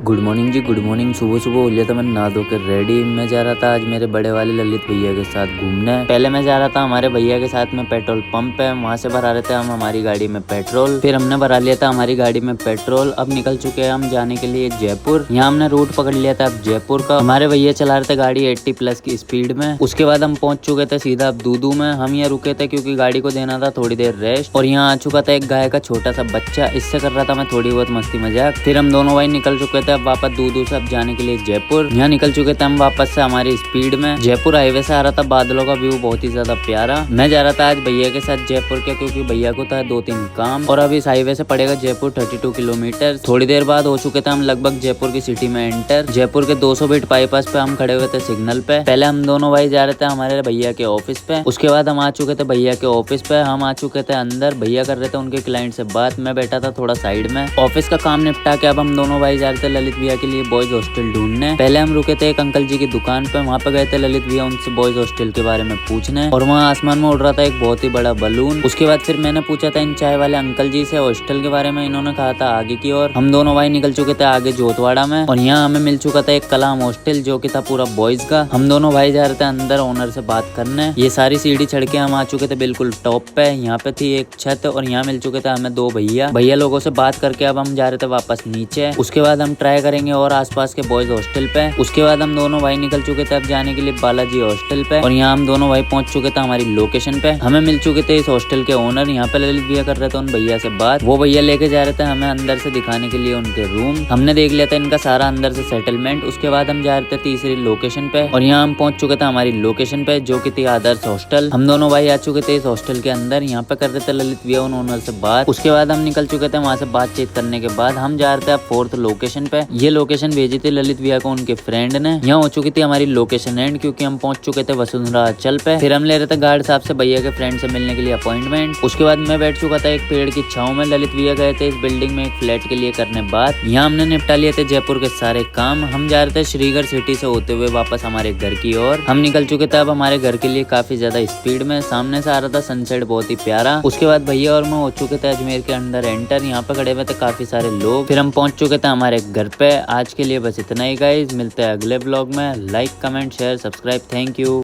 Good morning जी, good morning. सुबह सुबह हो लिया था मैंने नहा धो कर रेडी। मैं जा रहा था आज मेरे बड़े वाले ललित भैया के साथ घूमने। पहले मैं जा रहा था हमारे भैया के साथ में पेट्रोल पंप है, वहाँ से भरा रहे थे हम हमारी गाड़ी में पेट्रोल। फिर हमने भरा लिया था हमारी गाड़ी में पेट्रोल। अब निकल चुके हैं हम जाने के लिए जयपुर। यहाँ हमने रूट पकड़ लिया था अब जयपुर का। हमारे भैया चला रहे थे गाड़ी 80+ की स्पीड में। उसके बाद हम पहुंच चुके थे सीधा अब दूदू में। हम यहाँ रुके थे क्योंकि गाड़ी को देना था थोड़ी देर रेस्ट। और यहाँ आ चुका था एक गाय का छोटा सा बच्चा, इससे कर रहा था मैं थोड़ी बहुत मस्ती मजाक। फिर हम दोनों भाई निकल चुके थे अब वापस दूदू से अब जाने के लिए जयपुर। यहाँ निकल चुके थे हम वापस से हमारी स्पीड में। जयपुर हाईवे से आ रहा था, बादलों का व्यू बहुत ही ज्यादा प्यारा। मैं जा रहा था आज भैया के साथ जयपुर के, क्योंकि भैया को था 2-3 काम। और अब इस हाईवे से पड़ेगा जयपुर 32 किलोमीटर। थोड़ी देर बाद हो चुके थे हम लगभग जयपुर की सिटी में एंटर। जयपुर के 200 फीट बाईपास पे हम खड़े हुए थे सिग्नल पे। पहले हम दोनों भाई जा रहे थे हमारे भैया के ऑफिस पे। उसके बाद हम आ चुके थे भैया के ऑफिस पे। हम आ चुके थे अंदर, भैया कर रहे थे उनके क्लाइंट से बात। मैं बैठा था थोड़ा साइड में। ऑफिस का काम निपटा के अब हम दोनों भाई जा रहे थे ललित भैया के लिए बॉयज हॉस्टल ढूंढने। पहले हम रुके थे एक अंकल जी की दुकान पे, वहाँ पे गए थे ललित भैया उनसे बॉयज हॉस्टल के बारे में पूछने। और वहाँ आसमान में उड़ रहा था एक बहुत ही बड़ा बलून। उसके बाद फिर मैंने पूछा था इन चाय वाले अंकल जी से हॉस्टल के बारे में। इन्होंने कहा था आगे की ओर। हम दोनों भाई निकल चुके थे आगे जोतवाड़ा में। और यहाँ हमें मिल चुका था एक कलाम हॉस्टल जो की था पूरा बॉयज का। हम दोनों भाई जा रहे थे अंदर ओनर से बात करने। ये सारी सीढ़ी चढ़ के हम आ चुके थे बिल्कुल टॉप पे। यहाँ पे थी एक छत और यहाँ मिल चुके थे हमें 2 भैया लोगों से बात करके अब हम जा रहे थे वापस नीचे। उसके बाद हम ट्राई करेंगे और आसपास के बॉयज हॉस्टल पे। उसके बाद हम दोनों भाई निकल चुके थे अब जाने के लिए बालाजी हॉस्टल पे। और यहाँ हम दोनों भाई पहुंच चुके थे हमारी लोकेशन पे। हमें मिल चुके थे इस हॉस्टल के ओनर। यहाँ पे ललित भैया कर रहे थे उन भैया से बात। वो भैया लेके जा रहे थे हमें अंदर से दिखाने के लिए उनके रूम। हमने देख लिया था इनका सारा अंदर से सेटलमेंट। उसके बाद हम जा रहे थे तीसरी लोकेशन पे। और यहाँ हम पहुंच चुके थे हमारी लोकेशन पे जो की थी आदर्श हॉस्टल। हम दोनों भाई आ चुके थे इस हॉस्टल के अंदर। यहाँ पे कर रहे थे ललित भैया उन ओनर से बात। उसके बाद हम निकल चुके थे वहाँ से बातचीत करने के बाद हम जा रहे थे अब 4th लोकेशन पे। ये लोकेशन भेजी थी ललित भैया को उनके फ्रेंड ने। यहाँ हो चुकी थी हमारी लोकेशन एंड, क्योंकि हम पहुंच चुके थे वसुंधरा अंचल पे। फिर हम ले रहे थे गार्ड साहब से भैया के फ्रेंड से मिलने के लिए अपॉइंटमेंट। उसके बाद मैं बैठ चुका था एक पेड़ की छांव में। ललित भैया गए थे इस बिल्डिंग में एक फ्लैट के लिए करने बात। यहाँ हमने निपटा लिए थे जयपुर के सारे काम। हम जा रहे थे श्रीगढ़ सिटी से होते हुए वापस हमारे घर की ओर। हम निकल चुके थे अब हमारे घर के लिए काफी ज्यादा स्पीड में। सामने से आ रहा था सनसेट बहुत ही प्यारा। उसके बाद भैया और मैं हो चुके थे अजमेर के अंदर एंटर। यहाँ पे खड़े हुए थे काफी सारे लोग। फिर हम पहुंच चुके थे हमारे घर पे। आज के लिए बस इतना ही गाइस, मिलते हैं अगले ब्लॉग में। Like comment share subscribe, thank you.